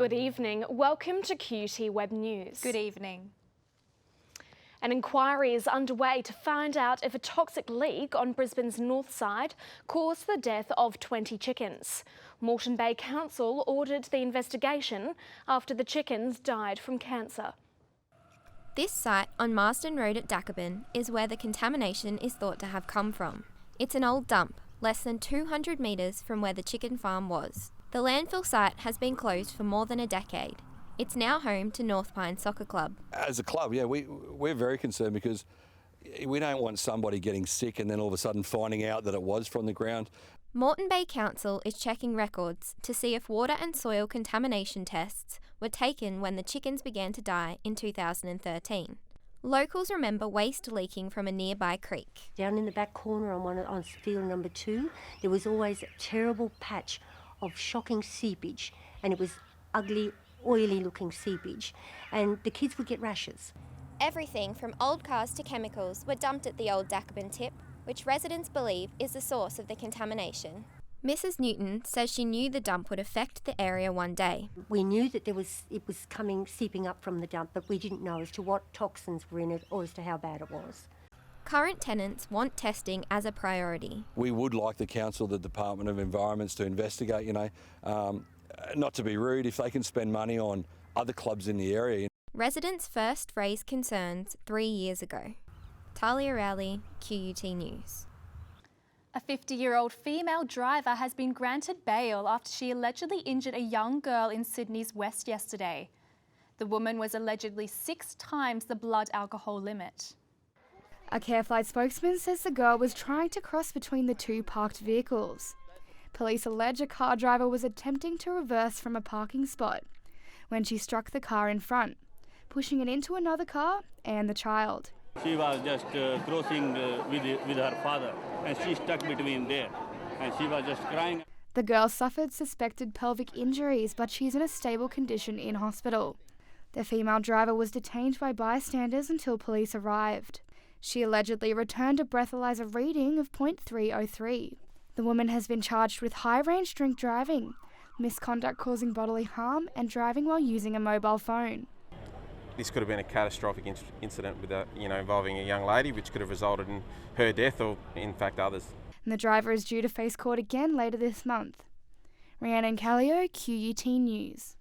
Good evening. Welcome to QUT Web News. Good evening. An inquiry is underway to find out if a toxic leak on Brisbane's north side caused the death of 20 chickens. Moreton Bay Council ordered the investigation after the chickens died from cancer. This site on Marsden Road at Dacabin is where the contamination is thought to have come from. It's an old dump, less than 200 metres from where the chicken farm was. The landfill site has been closed for more than a decade. It's now home to North Pine Soccer Club. As a club, yeah, we're very concerned because we don't want somebody getting sick and then all of a sudden finding out that it was from the ground. Moreton Bay Council is checking records to see if water and soil contamination tests were taken when the chickens began to die in 2013. Locals remember waste leaking from a nearby creek. Down in the back corner on field number 2, there was always a terrible patch of shocking seepage, and it was ugly, oily-looking seepage, and the kids would get rashes. Everything from old cars to chemicals were dumped at the old Dacabin tip, which residents believe is the source of the contamination. Mrs Newton says she knew the dump would affect the area one day. We knew that it was seeping up from the dump, but we didn't know as to what toxins were in it or as to how bad it was. Current tenants want testing as a priority. We would like the council, the Department of Environments to investigate, not to be rude, if they can spend money on other clubs in the area. Residents first raised concerns 3 years ago. Talia Rowley, QUT News. A 50-year-old female driver has been granted bail after she allegedly injured a young girl in Sydney's West yesterday. The woman was allegedly 6 times the blood alcohol limit. A Careflight spokesman says the girl was trying to cross between the two parked vehicles. Police allege a car driver was attempting to reverse from a parking spot when she struck the car in front, pushing it into another car and the child. She was just crossing with her father, and she stuck between there, and she was just crying. The girl suffered suspected pelvic injuries, but she's in a stable condition in hospital. The female driver was detained by bystanders until police arrived. She allegedly returned a breathalyzer reading of .303. The woman has been charged with high-range drink driving, misconduct causing bodily harm, and driving while using a mobile phone. This could have been a catastrophic incident with involving a young lady, which could have resulted in her death or, in fact, others. And the driver is due to face court again later this month. Rhiannon Callio, QUT News.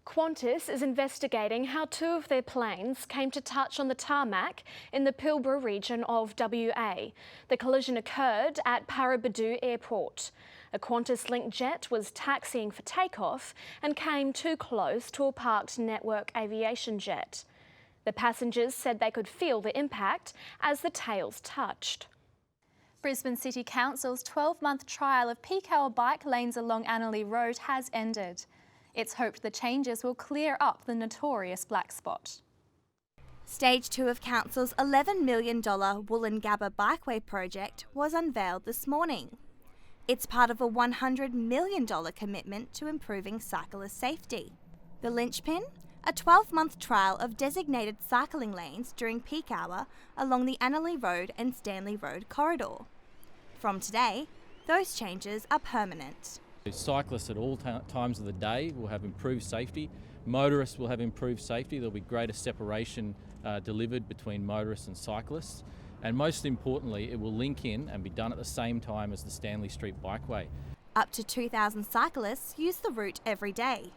Qantas is investigating how 2 of their planes came to touch on the tarmac in the Pilbara region of WA. The collision occurred at Paraburdoo Airport. A Qantas-linked jet was taxiing for takeoff and came too close to a parked Network Aviation jet. The passengers said they could feel the impact as the tails touched. Brisbane City Council's 12-month trial of peak hour bike lanes along Annerley Road has ended. It's hoped the changes will clear up the notorious black spot. Stage 2 of Council's $11 million Woolloongabba bikeway project was unveiled this morning. It's part of a $100 million commitment to improving cyclist safety. The linchpin? A 12-month trial of designated cycling lanes during peak hour along the Annerley Road and Stanley Road corridor. From today, those changes are permanent. Cyclists at all times of the day will have improved safety. Motorists will have improved safety. There'll be greater separation delivered between motorists and cyclists. And most importantly, it will link in and be done at the same time as the Stanley Street Bikeway. Up to 2,000 cyclists use the route every day.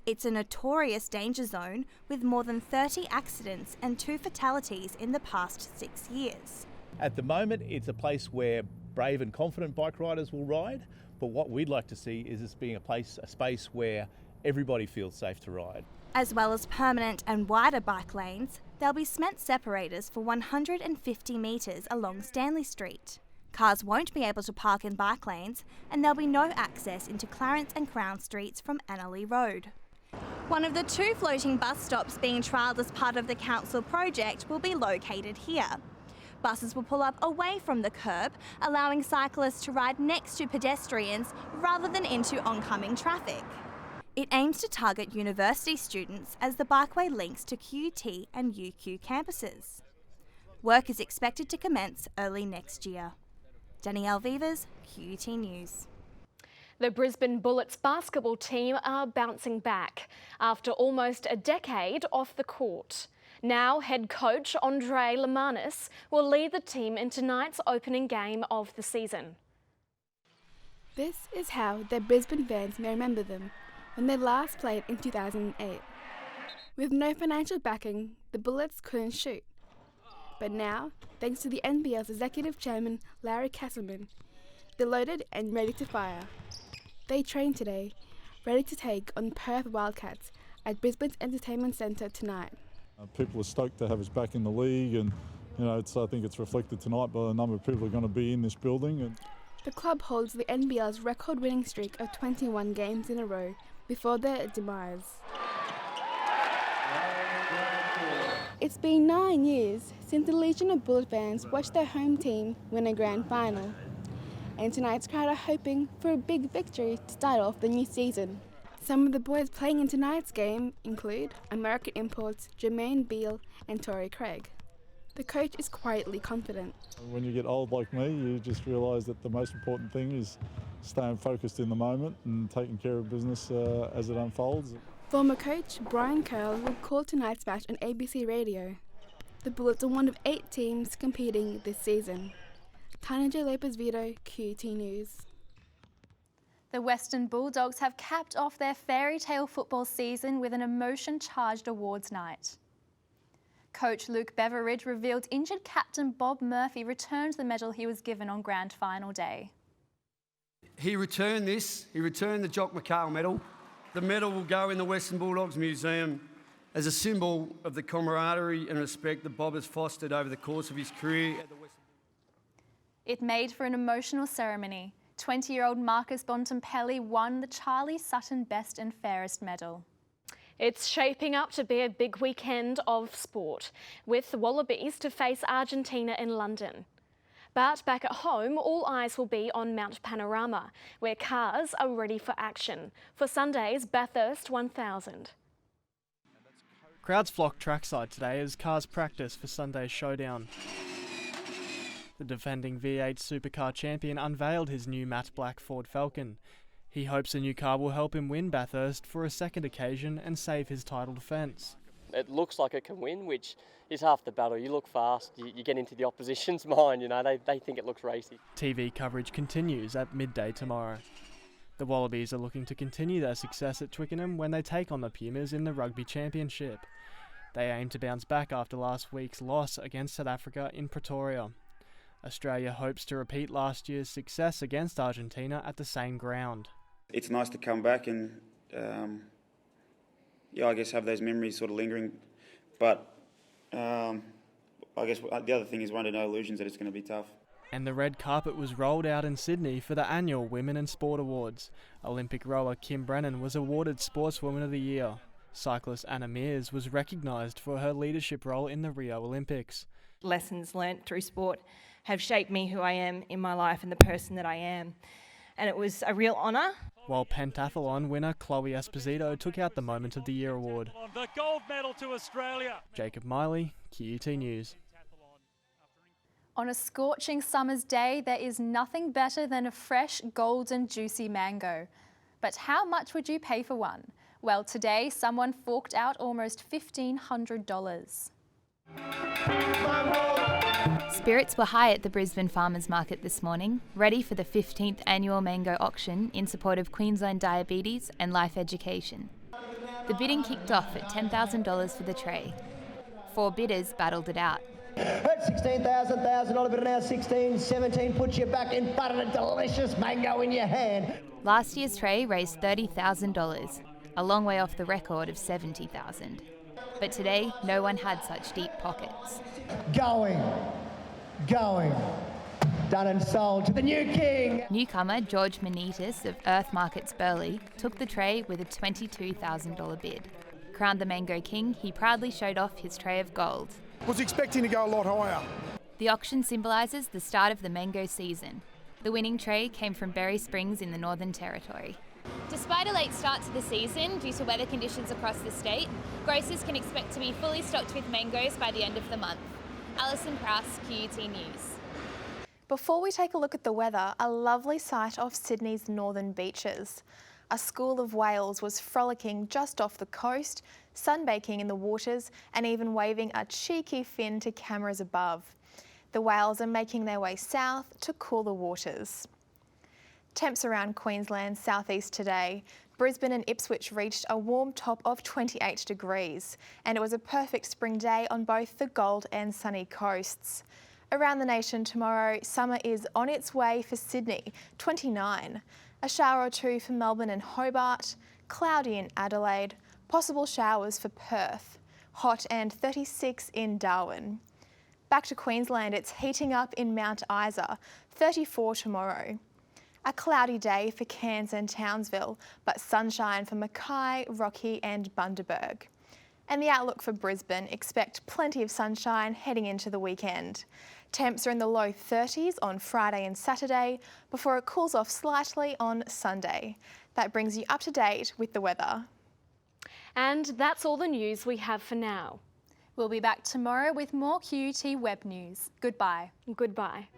It's a notorious danger zone with more than 30 accidents and 2 fatalities in the past 6 years. At the moment, it's a place where brave and confident bike riders will ride. But what we'd like to see is this being a space where everybody feels safe to ride. As well as permanent and wider bike lanes, there'll be cement separators for 150 metres along Stanley Street. Cars won't be able to park in bike lanes, and there'll be no access into Clarence and Crown Streets from Annerley Road. One of the 2 floating bus stops being trialled as part of the council project will be located here. Buses will pull up away from the curb, allowing cyclists to ride next to pedestrians rather than into oncoming traffic. It aims to target university students as the bikeway links to QUT and UQ campuses. Work is expected to commence early next year. Danielle Vivas, QUT News. The Brisbane Bullets basketball team are bouncing back after almost a decade off the court. Now head coach Wray will lead the team in tonight's opening game of the season. This is how their Brisbane fans may remember them when they last played in 2008. With no financial backing, the Bullets couldn't shoot. But now, thanks to the NBL's executive chairman Larry Kesselman, they're loaded and ready to fire. They train today, ready to take on Perth Wildcats at Brisbane's Entertainment Centre tonight. People are stoked to have us back in the league, and I think it's reflected tonight by the number of people who are going to be in this building. And the club holds the NBL's record-winning streak of 21 games in a row before their demise. It's been 9 years since the Legion of Bullet fans watched their home team win a grand final. And tonight's crowd are hoping for a big victory to start off the new season. Some of the boys playing in tonight's game include American imports Jermaine Beale and Torrey Craig. The coach is quietly confident. When you get old like me, you just realise that the most important thing is staying focused in the moment and taking care of business as it unfolds. Former coach Brian Curl will call tonight's match on ABC Radio. The Bullets are one of 8 teams competing this season. Tanya J. Lopez-Vito, QUT News. The Western Bulldogs have capped off their fairy tale football season with an emotion-charged awards night. Coach Luke Beveridge revealed injured captain Bob Murphy returned the medal he was given on grand final day. He returned the Jock McHale medal. The medal will go in the Western Bulldogs Museum as a symbol of the camaraderie and respect that Bob has fostered over the course of his career. It made for an emotional ceremony. 20-year-old Marcus Bontempelli won the Charlie Sutton Best and Fairest medal. It's shaping up to be a big weekend of sport, with the Wallabies to face Argentina in London. But back at home, all eyes will be on Mount Panorama, where cars are ready for action for Sunday's Bathurst 1000. Crowds flock trackside today as cars practice for Sunday's showdown. The defending V8 supercar champion unveiled his new matte black Ford Falcon. He hopes the new car will help him win Bathurst for a second occasion and save his title defence. It looks like it can win, which is half the battle. You look fast, you get into the opposition's mind, they think it looks racy. TV coverage continues at midday tomorrow. The Wallabies are looking to continue their success at Twickenham when they take on the Pumas in the Rugby Championship. They aim to bounce back after last week's loss against South Africa in Pretoria. Australia hopes to repeat last year's success against Argentina at the same ground. It's nice to come back and, I guess have those memories sort of lingering. But I guess the other thing is we're under no illusions that it's going to be tough. And the red carpet was rolled out in Sydney for the annual Women in Sport Awards. Olympic rower Kim Brennan was awarded Sportswoman of the Year. Cyclist Anna Mears was recognised for her leadership role in the Rio Olympics. Lessons learnt through sport have shaped me who I am in my life and the person that I am. And it was a real honour. While pentathlon winner Chloe Esposito took out the Moment of the Year award. The gold medal to Australia. Jacob Miley, QUT News. On a scorching summer's day, there is nothing better than a fresh, golden, juicy mango. But how much would you pay for one? Well, today, someone forked out almost $1,500. Spirits were high at the Brisbane Farmers Market this morning, ready for the 15th annual mango auction in support of Queensland diabetes and life education. The bidding kicked off at $10,000 for the tray. 4 bidders battled it out. At $16,000 bid now 16, 17 puts you back in front of a delicious mango in your hand. Last year's tray raised $30,000, a long way off the record of $70,000. But today, no one had such deep pockets. Going. Done and sold to the new king. Newcomer George Manitas of Earth Markets Burleigh took the tray with a $22,000 bid. Crowned the Mango King, he proudly showed off his tray of gold. Was expecting to go a lot higher. The auction symbolises the start of the mango season. The winning tray came from Berry Springs in the Northern Territory. Despite a late start to the season due to weather conditions across the state, grocers can expect to be fully stocked with mangoes by the end of the month. Alison Prowse, QUT News. Before we take a look at the weather, a lovely sight off Sydney's northern beaches. A school of whales was frolicking just off the coast, sunbaking in the waters and even waving a cheeky fin to cameras above. The whales are making their way south to cooler waters. Temps around Queensland's southeast today. Brisbane and Ipswich reached a warm top of 28 degrees, and it was a perfect spring day on both the Gold and sunny coasts. Around the nation tomorrow, summer is on its way for Sydney, 29. A shower or two for Melbourne and Hobart, cloudy in Adelaide, possible showers for Perth, hot and 36 in Darwin. Back to Queensland, it's heating up in Mount Isa, 34 tomorrow. A cloudy day for Cairns and Townsville, but sunshine for Mackay, Rocky and Bundaberg. And the outlook for Brisbane, expect plenty of sunshine heading into the weekend. Temps are in the low 30s on Friday and Saturday before it cools off slightly on Sunday. That brings you up to date with the weather. And that's all the news we have for now. We'll be back tomorrow with more QUT web news. Goodbye. Goodbye.